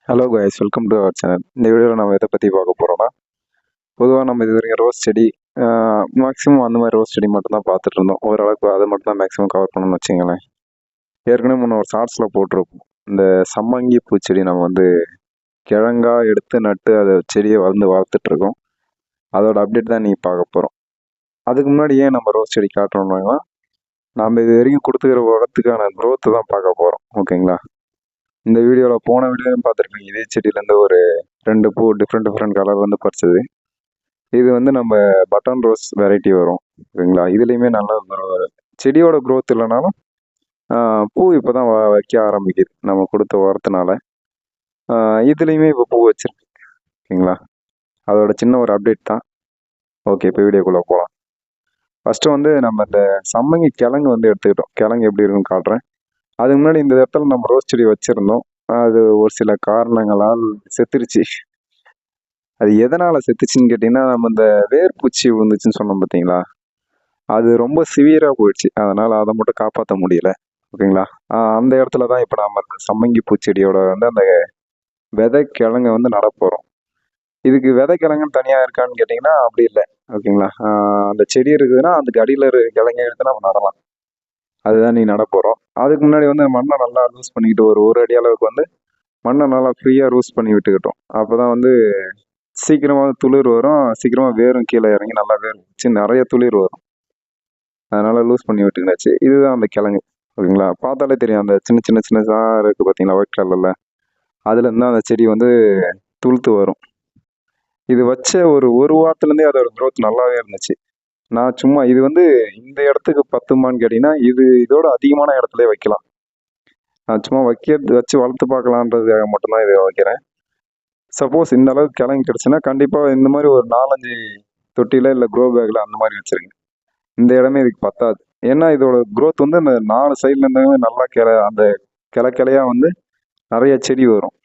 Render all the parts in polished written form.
Hello guys, welcome to our channel. இந்த வீடியோவில் நம்ம எதை பற்றி பார்க்க போகிறோம்னா, பொதுவாக நம்ம இது வரைக்கும் ரோஸ் செடி மேக்ஸிமம் அந்த மாதிரி ரோஸ் செடி மட்டும்தான் பார்த்துட்டு இருந்தோம். ஓரளவுக்கு அதை மட்டும் தான் மேக்ஸிமம் கவர் பண்ணணும்னு வச்சுங்களேன். ஏற்கனவே முன்ன ஒரு ஷார்ட்ஸில் போட்டிருப்போம். இந்த சம்மங்கி பூச்செடி நம்ம வந்து கிழங்கா எடுத்து நட்டு அதை செடியை வளர்த்துட்ருக்கோம். அதோட அப்டேட் தான் நீங்கள் பார்க்க போகிறோம். அதுக்கு முன்னாடி ஏன் நம்ம ரோஸ் செடி காட்டுறோம்னா, நம்ம இது வரைக்கும் கொடுத்துக்கிற உரத்துக்கான க்ரோத்து தான் பார்க்க போகிறோம். ஓகேங்களா? இந்த வீடியோவில் போன வீடியோவும் பார்த்துருப்பீங்க. இதே செடியிலேருந்து ஒரு 2 பூ டிஃப்ரெண்ட் கலர் வந்து பறிச்சது. இது வந்து நம்ம பட்டன் ரோஸ் வெரைட்டி வரும். ஓகேங்களா? இதுலேயுமே நல்லா செடியோட க்ரோத் இல்லைனாலும் பூ இப்போ தான் வைக்க ஆரம்பிக்குது நம்ம கொடுத்த உரத்தினால. இதுலேயுமே இப்போ பூ வச்சிருக்கு. ஓகேங்களா? அதோட சின்ன ஒரு அப்டேட் தான். ஓகே, இப்போ வீடியோக்குள்ளே போகலாம். ஃபஸ்ட்டு வந்து நம்ம இந்த சம்மங்கி கிழங்கு வந்து எடுத்துக்கிட்டோம். கிழங்கு எப்படி இருக்குன்னு காட்டுறேன். அதுக்கு முன்னாடி இந்த இடத்துல நம்ம ரோஸ் செடி வச்சுருந்தோம். அது ஒரு சில காரணங்களால் செத்துருச்சு. அது எதனால் செத்துச்சுன்னு கேட்டிங்கன்னா, நம்ம இந்த வேர்பூச்சி விழுந்துச்சுன்னு சொன்னோம் பார்த்தீங்களா, அது ரொம்ப சிவியராக போயிடுச்சு. அதனால் அதை மட்டும் காப்பாற்ற முடியல. ஓகேங்களா? அந்த இடத்துல தான் இப்போ நம்ம அந்த சம்மங்கி பூச்செடியோட வந்து அந்த விதை கிழங்கை வந்து நடப்போகிறோம். இதுக்கு விதை கிழங்குன்னு தனியாக இருக்கான்னு கேட்டிங்கன்னா அப்படி இல்லை. ஓகேங்களா? அந்த செடி இருக்குதுன்னா அதுக்கு அடியில் இருக்க கிழங்கை எடுத்து நம்ம நடலாம். அதுதான் நீ நடப்போகிறோம். அதுக்கு முன்னாடி வந்து மண்ணை நல்லா லூஸ் பண்ணிக்கிட்டு ஒரு அடி அளவுக்கு வந்து மண்ணை நல்லா ஃப்ரீயாக லூஸ் பண்ணி விட்டுக்கிட்டோம். அப்போ தான் வந்து சீக்கிரமாக துளிர் வரும், சீக்கிரமாக வேரும் கீழே இறங்கி நல்லா வேர் வச்சு நிறைய துளிர் வரும். அதனால் லூஸ் பண்ணி விட்டுக்கினாச்சு. இதுதான் அந்த கிழங்கு. ஓகேங்களா? பார்த்தாலே தெரியும், அந்த சின்னதாக இருக்குது பார்த்தீங்களா ஒயிட் கலரில், அதுலேருந்து அந்த செடி வந்து துளுத்து வரும். இது வச்ச ஒரு வாரத்துலேருந்தே அதோட க்ரோத் நல்லாவே இருந்துச்சு. நான் சும்மா இது வந்து இந்த இடத்துக்கு பத்துமான்னு கேட்டிங்கன்னா இதோட அதிகமான இடத்துல வைக்கலாம். நான் சும்மா வச்சு வளர்த்து பார்க்கலான்றதுக்காக மட்டும்தான் இதை வைக்கிறேன். சப்போஸ் இந்த அளவுக்கு கிழங்கு கிடச்சுன்னா கண்டிப்பாக இந்த மாதிரி ஒரு 4-5 தொட்டியில் இல்லை க்ரோ பேக்கில் அந்த மாதிரி வச்சுருங்க. இந்த இடமே இதுக்கு பத்தாது. ஏன்னா இதோட க்ரோத் வந்து அந்த 4 சைட்லேருந்துமே நல்லா அந்த கிளையாக வந்து நிறைய செடி வரும்.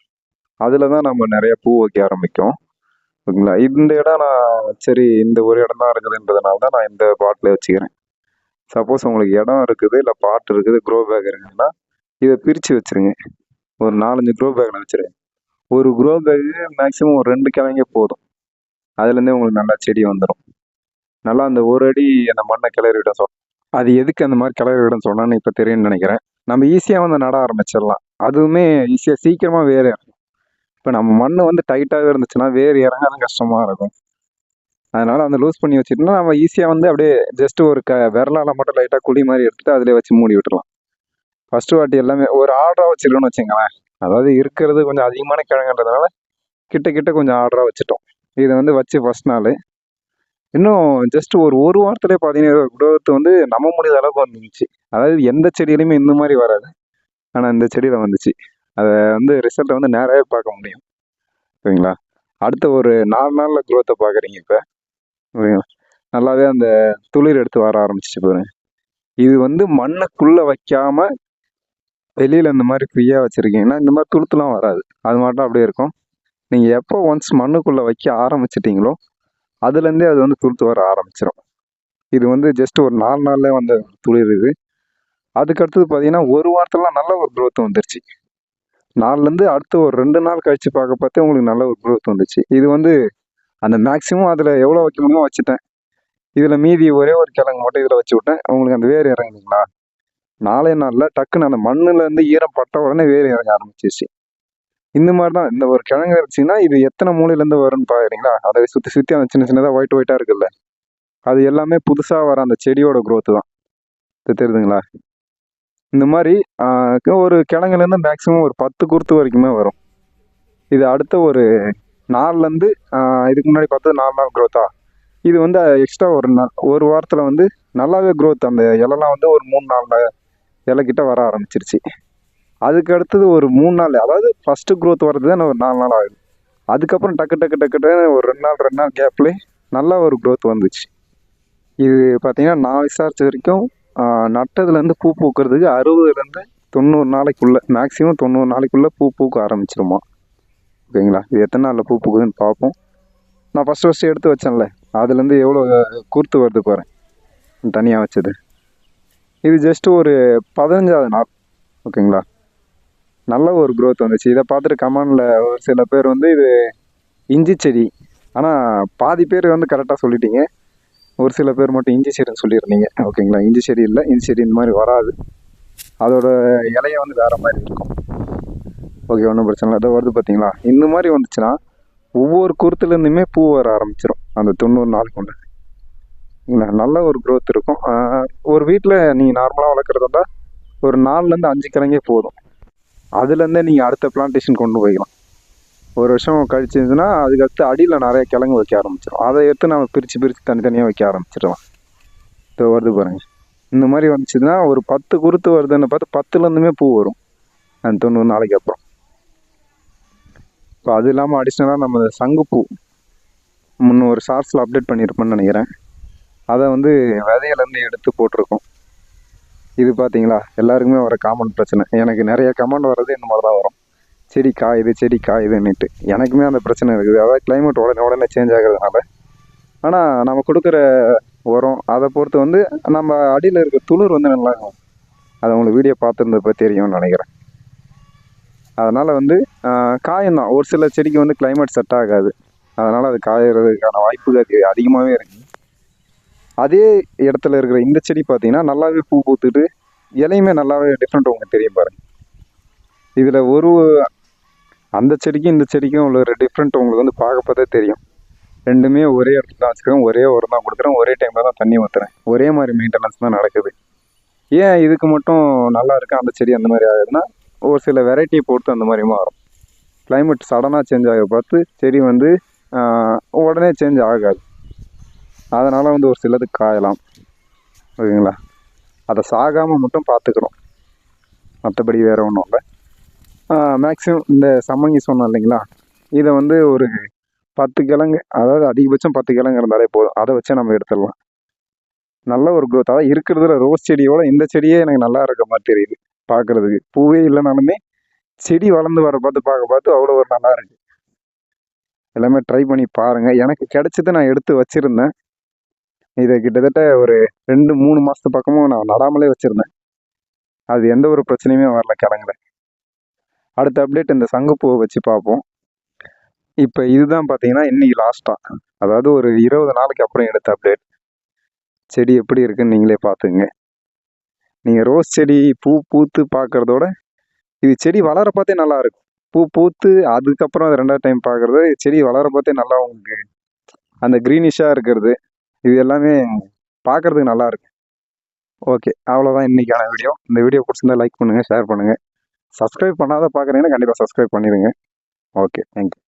அதில் தான் நம்ம நிறைய பூ வைக்க ஆரம்பிக்கும். ஓகேங்களா? இந்த இடம் நான் சரி இந்த ஒரு இடம் தான் இருக்குதுன்றதுனால தான் நான் இந்த பாட்டில் வச்சுக்கிறேன். சப்போஸ் உங்களுக்கு இடம் இருக்குது இல்லை பாட் இருக்குது க்ரோ பேக் இருக்குதுன்னா இதை பிரித்து வச்சுருங்க. ஒரு 4-5 க்ரோ பேக்கில் வச்சுருங்க. ஒரு க்ரோ பேக்கு மேக்ஸிமம் ஒரு 2 கிழங்கே போதும். அதுலேருந்தே உங்களுக்கு நல்லா செடி வந்துடும். நல்லா அந்த ஒரு அடி அந்த மண்ணை கிளறி விட அது எதுக்கு அந்த மாதிரி கிளறி விட சொன்னான்னு இப்போ தெரியும்னு நினைக்கிறேன். நம்ம ஈஸியாக வந்து நட ஆரம்பிச்சிடலாம். அதுவுமே ஈஸியாக சீக்கிரமாக வேர் இறங்கும். இப்போ நம்ம மண் வந்து டைட்டாகவே இருந்துச்சுன்னா வேர் இறங்காத கஷ்டமாக இருக்கும். அதனால் அந்த லூஸ் பண்ணி வச்சுட்டோம்னா நம்ம ஈஸியாக வந்து அப்படியே ஜஸ்ட்டு ஒரு விரலால் மட்டும் லைட்டாக குழி மாதிரி எடுத்துகிட்டு அதிலே வச்சு மூடி விட்டுருலாம். ஃபஸ்ட்டு வாட்டி எல்லாமே ஒரு ஆர்டராக வச்சுருக்கோன்னு வச்சுங்களேன். அதாவது இருக்கிறது கொஞ்சம் அதிகமான கிழங்குன்றதுனால கிட்ட கொஞ்சம் ஆர்டராக வச்சுட்டோம். இதை வந்து வச்சு ஃபஸ்ட் நாள் இன்னும் ஜஸ்ட் ஒரு வாரத்துலேயே பார்த்தீங்கன்னா க்ரோத் வந்து நம்ம முடியாத அளவுக்கு வந்துச்சு. அதாவது எந்த செடியிலையுமே இந்த மாதிரி வராது, ஆனால் இந்த செடியில் வந்துச்சு. அதை வந்து ரிசல்ட்டை வந்து நேராகவே பார்க்க முடியும். ஓகேங்களா? அடுத்த ஒரு 4 நாளில் க்ரோத்தை பார்க்குறீங்க. இப்போ ஓகேங்களா? நல்லாவே அந்த துளிர் எடுத்து வர ஆரம்பிச்சிச்சு பாருங்க. இது வந்து மண்ணுக்குள்ளே வைக்காமல் வெளியில் இந்த மாதிரி ஃப்ரீயாக வச்சுருக்கீங்கன்னா இந்த மாதிரி துளுத்துலாம் வராது. அது மட்டும் அப்படியே இருக்கும். நீங்கள் எப்போ ஒன்ஸ் மண்ணுக்குள்ளே வைக்க ஆரம்பிச்சிட்டிங்களோ அதுலேருந்தே அது வந்து துளுத்து வர ஆரம்பிச்சிடும். இது வந்து ஜஸ்ட் ஒரு 4 நாள்லேயே வந்து துளிர் இது. அதுக்கடுத்தது பார்த்தீங்கன்னா ஒரு வாரத்துலாம் நல்ல ஒரு க்ரோத் வந்துருச்சு. 4லேருந்து அடுத்து ஒரு 2 நாள் கழித்து பார்த்து உங்களுக்கு நல்ல ஒரு க்ரோத் வந்துச்சு. இது வந்து அந்த மேக்ஸிமம் அதில் எவ்வளோ வைக்க முடியுமோ வச்சுட்டேன். இதில் மீதி ஒரே ஒரு கிழங்கு மட்டும் இதில் வச்சு விட்டேன். உங்களுக்கு அந்த வேர் இறங்குங்களா 4 நாளில் டக்குன்னு அந்த மண்ணுலேருந்து ஈரம் பட்ட உடனே வேர் இறங்க ஆரம்பிச்சிச்சு. இந்த மாதிரி தான் இந்த ஒரு கிழங்கு இருந்துச்சுன்னா இது எத்தனை மூலையிலேருந்து வரும்னு பார்க்குறீங்களா? அதை சுற்றி அந்த சின்னதாக ஒயிட்டாக இருக்குல்ல, அது எல்லாமே புதுசாக வர அந்த செடியோட க்ரோத்து தான். தெரியுதுங்களா? இந்த மாதிரி ஒரு கிழங்குலேருந்து மேக்ஸிமம் ஒரு 10 குருத்து வரைக்குமே வரும். இது அடுத்த ஒரு 4லேருந்து இதுக்கு முன்னாடி பார்த்தது 4 நாள் க்ரோத்தா, இது வந்து எக்ஸ்ட்ரா ஒரு வாரத்தில் வந்து நல்லாவே க்ரோத். அந்த இலைலாம் வந்து ஒரு 3-4 இலைக்கிட்ட வர ஆரம்பிச்சிருச்சு. அதுக்கு அடுத்தது ஒரு 3 நாள், அதாவது ஃபஸ்ட்டு க்ரோத் வர்றது தான் ஒரு 4 நாள் ஆகுது. அதுக்கப்புறம் டக்கு ஒரு 2 நாள் கேப்லேயே நல்லா ஒரு க்ரோத் வந்துச்சு. இது பார்த்தீங்கன்னா நான் விசாரித்த வரைக்கும் நட்டதுலேருந்து பூ பூக்கிறதுக்கு 60லேருந்து 90 நாளைக்குள்ளே, மேக்ஸிமம் 90 நாளைக்குள்ளே பூ பூக்க ஆரம்பிச்சிருமா. ஓகேங்களா? இது எத்தனை நாளில் பூ பூக்குதுன்னு பார்ப்போம். நான் ஃபஸ்ட்டு எடுத்து வச்சேன்ல, அதுலேருந்து எவ்வளோ குருத்து வருது பாரு தனியாக வச்சது. இது ஜஸ்ட்டு ஒரு 15வது நாள். ஓகேங்களா? நல்ல ஒரு growth வந்துச்சு. இதை பார்த்துட்டு கமெண்டில் ஒரு சில பேர் வந்து இது இஞ்சி செடி, ஆனால் பாதி பேர் வந்து கரெக்டாக சொல்லிட்டீங்க. ஒரு சில பேர் மட்டும் இஞ்சி செடின்னு சொல்லியிருந்தீங்க. ஓகேங்களா, இஞ்சி செடி இல்லை, இஞ்சி செடி இந்த மாதிரி வராது. அதோட இலைய வந்து வேற மாதிரி இருக்கும். ஓகே, ஒன்றும் பிரச்சனை இல்லை. அதை வருது பார்த்தீங்களா, இந்த மாதிரி வந்துச்சுன்னா ஒவ்வொரு குருத்துலேருந்துமே பூ வர ஆரம்பிச்சிடும் அந்த 90 நாள் கொண்டு. நல்ல ஒரு growth இருக்கும். ஒரு வீட்டில் நீங்கள் நார்மலாக வளர்க்குறதா இருந்தால் ஒரு 4லேருந்து 5 கிழங்கே போதும். அதுலேருந்தே நீங்கள் அடுத்த பிளான்டேஷன் கொண்டு போய்க்கலாம். ஒரு வருஷம் கழிச்சிருந்துச்சுன்னா அதுக்கடுத்து அடியில் நிறைய கிழங்கு வைக்க ஆரம்பிச்சிடும். அதை எடுத்து நம்ம பிரித்து தனித்தனியாக வைக்க ஆரம்பிச்சிடலாம். இப்போ வருது பாருங்கள், இந்த மாதிரி வந்துச்சுன்னா ஒரு 10 குருத்து வருதுன்னு பார்த்து 10லேருந்துமே பூ வரும் அந்த 90 நாளைக்கு அப்புறம். இப்போ அது இல்லாமல் அடிஷ்னலாக நம்ம சங்குப்பூ முன்ன ஒரு ஷார்ட்ஸில் அப்டேட் பண்ணியிருப்பேன்னு நினைக்கிறேன். அதை வந்து விதையிலேருந்து எடுத்து போட்டிருக்கோம். இது பார்த்தீங்களா, எல்லாருக்குமே வர காமன் பிரச்சனை. எனக்கு நிறைய கமெண்ட் வர்றது இந்த மாதிரி தான் வரும், செடி காயுதுன்னுட்டு. எனக்குமே அந்த பிரச்சனை இருக்குது. அதாவது கிளைமேட் உடனே சேஞ்ச் ஆகிறதுனால. ஆனால் நம்ம கொடுக்குற உரம் அதை பொறுத்து வந்து நம்ம அடியில் இருக்க துளிர் வந்து நல்லா இருக்கும். அதை உங்களுக்கு வீடியோ பார்த்துருந்தப்ப தெரியும்னு நினைக்கிறேன். அதனால் வந்து காயம்தான். ஒரு சில செடிக்கு வந்து கிளைமேட் செட் ஆகாது, அதனால் அது காயறதுக்கான வாய்ப்புகள் அதிகமாகவே இருக்குது. அதே இடத்துல இருக்கிற இந்த செடி பார்த்தீங்கன்னா நல்லாவே பூ பூத்துட்டு இலையுமே நல்லாவே டிஃப்ரெண்ட் உங்களுக்கு தெரியும் பாருங்கள். இதில் அந்த செடிக்கும் இந்த செடிக்கும் உள்ள ஒரு டிஃப்ரெண்ட் உங்களுக்கு வந்து பார்க்கப்பதே தெரியும். ரெண்டுமே ஒரே இடத்துல தான் வச்சுருக்கேன், ஒரே உரம் தான் கொடுக்குறேன், ஒரே டைமில் தான் தண்ணி ஊற்றுறேன், ஒரே மாதிரி மெயின்டெனன்ஸ் தான் நடக்குது. ஏன் இதுக்கு மட்டும் நல்லா இருக்குது அந்த செடி அந்த மாதிரி ஆகுதுன்னா, ஒரு சில வெரைட்டியை பொறுத்து அந்த மாதிரி மாறும். கிளைமேட் சடனாக சேஞ்ச் ஆக பார்த்து செடி வந்து உடனே சேஞ்ச் ஆகாது. அதனால் வந்து ஒரு சிலது காயலாம். ஓகேங்களா, அதை சாகாமல் மட்டும் பார்த்துக்கிறோம், மற்றபடி வேறு ஒன்றும் இல்லை. மேக்ஸிமம் இந்த சம்மங்கி சொன்னோம் இல்லைங்களா, இதை வந்து ஒரு 10 கிழங்கு, அதாவது அதிகபட்சம் 10 கிழங்கு இருந்தாலே போதும், அதை வச்சு நம்ம எடுத்துடலாம். நல்ல ஒரு growth. அதாவது இருக்கிறதுல ரோஸ் செடியோட இந்த செடியே எனக்கு நல்லா இருக்க மாதிரி தெரியுது பார்க்குறதுக்கு. பூவே இல்லைனாலுமே செடி வளர்ந்து வர பார்த்து அவ்வளோ ஒரு நல்லா இருக்கு. எல்லாமே ட்ரை பண்ணி பாருங்கள். எனக்கு கிடைச்சது நான் எடுத்து வச்சுருந்தேன். இதை கிட்டத்தட்ட ஒரு 2-3 மாதத்து பக்கமும் நான் நடாமலே வச்சுருந்தேன். அது எந்த ஒரு பிரச்சனையுமே வரல கிழங்குல. அடுத்த அப்டேட் இந்த சங்குப்பூவை வச்சு பார்ப்போம். இப்போ இதுதான் பார்த்தீங்கன்னா இன்னைக்கு லாஸ்ட்டாக, அதாவது ஒரு 20 நாளைக்கு அப்புறம் எடுத்த அப்டேட். செடி எப்படி இருக்குன்னு நீங்களே பார்த்துங்க. நீங்கள் ரோஸ் செடி பூ பூத்து பார்க்குறதோட இது செடி வளர பார்த்தே நல்லா இருக்கும். பூ பூத்து அதுக்கப்புறம் அது 2வது டைம் பார்க்குறது, செடி வளர பார்த்தே நல்லா உங்களுக்கு அந்த க்ரீனிஷாக இருக்கிறது, இது எல்லாமே பார்க்குறதுக்கு நல்லா இருக்கு. ஓகே, அவ்வளோதான் இன்றைக்கான வீடியோ. இந்த வீடியோ பிடிச்சிருந்தா லைக் பண்ணுங்கள், ஷேர் பண்ணுங்கள். சப்ஸ்கிரைப் பண்ணாத பார்க்குறீங்கன்னா கண்டிப்பாக சப்ஸ்கிரைப் பண்ணிடுங்க. Okay, thank you.